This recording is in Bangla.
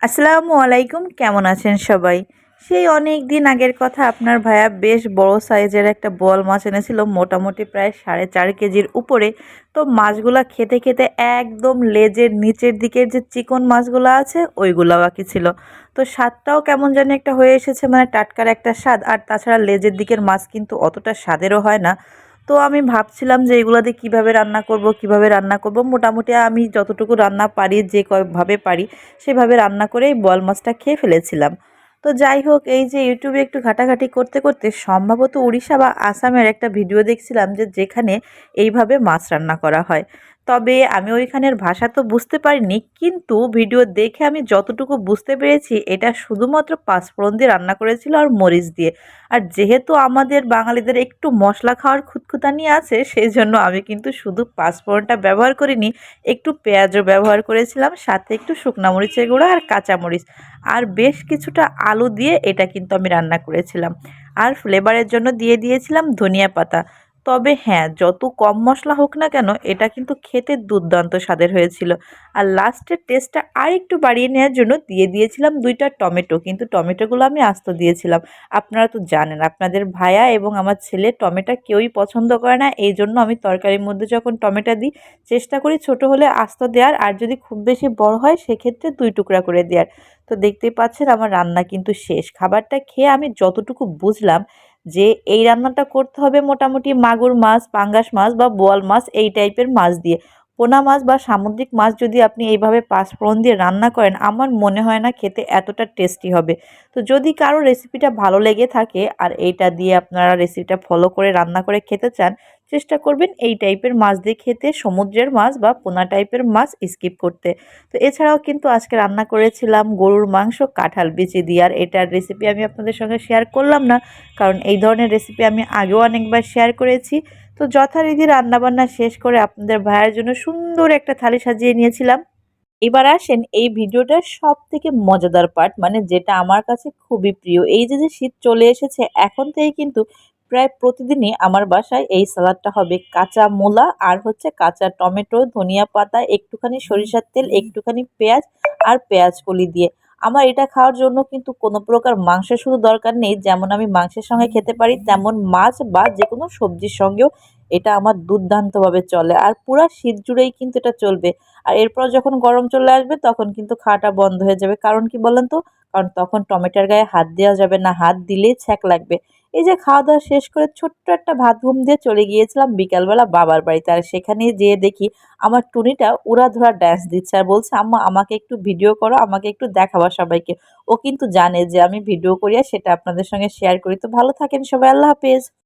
আসসালামু আলাইকুম, কেমন আছেন সবাই? সেই অনেক দিন আগের কথা, আপনার ভাইয়া বেশ বড় সাইজের একটা বোয়াল মাছ এনেছিল, মোটামুটি প্রায় 4.5 কেজির উপরে। তো মাছগুলা খেতে খেতে একদম লেজের নিচের দিকের যে চিকন মাছগুলো আছে ওইগুলা বাকি ছিল। তো স্বাদটাও কেমন জানি একটা হয়ে এসেছে, মানে টাটকার একটা স্বাদ। আর তাছাড়া লেজের দিকের মাছ কিন্তু অতটা স্বাদেরও হয় না। তো আমি ভাবছিলাম যে এগুলো দিয়ে কীভাবে রান্না করব। মোটামুটি আমি যতটুকু রান্না পারি, যে কয়ভাবে পারি সেভাবে রান্না করেই বোয়াল মাছটা খেয়ে ফেলেছিলাম। তো যাই হোক, এই যে ইউটিউবে একটু ঘাটাঘাটি করতে করতে সম্ভবত উড়িষ্যা বা আসামের একটা ভিডিও দেখছিলাম যে যেখানে এইভাবে মাছ রান্না করা হয়। তবে আমি ওইখানের ভাষা তো বুঝতে পারিনি, কিন্তু ভিডিও দেখে আমি যতটুকু বুঝতে পেরেছি এটা শুধুমাত্র পাঁচফোড়ন দিয়ে রান্না করেছিল আর মরিচ দিয়ে। আর যেহেতু আমাদের বাঙালিদের একটু মশলা খাওয়ার খুঁতখুঁতানি আছে, সেই জন্য আমি কিন্তু শুধু পাঁচফোড়নটা ব্যবহার করিনি, একটু পেঁয়াজও ব্যবহার করেছিলাম, সাথে একটু শুকনা মরিচের গুঁড়া আর কাঁচামরিচ আর বেশ কিছুটা আলু দিয়ে এটা কিন্তু আমি রান্না করেছিলাম। আর ফ্লেভারের জন্য দিয়ে দিয়েছিলাম ধনিয়া পাতা। তবে হ্যাঁ, যত কম মশলা হোক না কেন এটা কিন্তু খেতে দুর্দান্ত স্বাদের হয়েছিল। আর লাস্টের টেস্টটা আর একটু বাড়িয়ে নেওয়ার জন্য দিয়ে দিয়েছিলাম 2টা টমেটো, কিন্তু টমেটোগুলো আমি আস্ত দিয়েছিলাম। আপনারা তো জানেন আপনাদের ভাইয়া এবং আমার ছেলে টমেটো কেউই পছন্দ করে না, এই জন্য আমি তরকারির মধ্যে যখন টমেটো দিই চেষ্টা করি ছোট হলে আস্ত দেওয়ার, আর যদি খুব বেশি বড় হয় সেক্ষেত্রে 2 টুকরা করে দেওয়ার। তো দেখতেই পাচ্ছেন আমার রান্না কিন্তু শেষ। খাবারটা খেয়ে আমি যতটুকু বুঝলাম যে এই রান্নাটা করতে হবে মোটামুটি মাগুর মাছ, পাঙ্গাস মাছ বা বোয়াল মাছ এই টাইপের মাছ দিয়ে। পোনা মাছ বা সামুদ্রিক মাছ যদি আপনি এইভাবে পাঁচফোড়ন দিয়ে রান্না করেন, আমার মনে হয় না খেতে এতটা টেস্টি হবে। তো যদি কারো রেসিপিটা ভালো লেগে থাকে আর এইটা দিয়ে আপনারা রেসিপিটা ফলো করে রান্না করে খেতে চান, চেষ্টা করবেন এই টাইপের মাছ দিয়ে খেতে, সমুদ্রের মাছ বা পোনা টাইপের মাছ স্কিপ করতে। তো এছাড়াও কিন্তু আজকে রান্না করেছিলাম গরুর মাংস কাঁঠাল বিচি দিয়ে, আর এটার রেসিপি আমি আপনাদের সঙ্গে শেয়ার করলাম না, কারণ এই ধরনের রেসিপি আমি আগেও অনেকবার শেয়ার করেছি। তো যথারীতি রান্নাবান্না শেষ করে আপনাদের ভাইয়ের জন্য সুন্দর একটা থালি সাজিয়ে নিয়েছিলাম। এবার আসেন এই ভিডিওটার সব থেকে মজাদার পার্ট, মানে যেটা আমার কাছে খুবই প্রিয়। এই যে যে শীত চলে এসেছে, এখন থেকে কিন্তু প্রায় প্রতিদিনই আমার বাসায় এই সালাদটা হবে। কাঁচা মূলা আর হচ্ছে কাঁচা টমেটো, ধনিয়া পাতা, একটুখানি সরিষার তেল, একটুখানি পেঁয়াজ আর পেঁয়াজ কলি দিয়ে। আমার এটা খাওয়ার জন্য কিন্তু কোনো প্রকার মাংসের শুধু দরকার নেই, যেমন আমি মাংসের সঙ্গে খেতে পারি তেমন মাছ বা যে কোনো সবজির সঙ্গেও এটা আমার দুর্দান্তভাবে চলে। আর পুরা শীত জুড়েই কিন্তু এটা চলবে। আর এরপর যখন গরম চলে আসবে তখন কিন্তু খাওয়াটা বন্ধ হয়ে যাবে। কারণ কি বলেন তো? কারণ তখন টমেটোর গায়ে হাত দেওয়া যাবে না, হাত দিলেই ছ্যাঁক লাগবে। এই যে খাওয়া দাওয়া শেষ করে ছোট্ট একটা ভাত ঘুম দিয়ে চলে গিয়েছিলাম বিকালবেলা বাবার বাড়িতে। আর সেখানে যেয়ে দেখি আমার টুনিটা উড়াধুরা ড্যান্স দিচ্ছে আর বলছে, আম্মা আমাকে একটু ভিডিও করো, আমাকে একটু দেখাবা সবাইকে। ও কিন্তু জানে যে আমি ভিডিও করি আর সেটা আপনাদের সঙ্গে শেয়ার করি। তো ভালো থাকেন সবাই, আল্লাহ হাফেজ।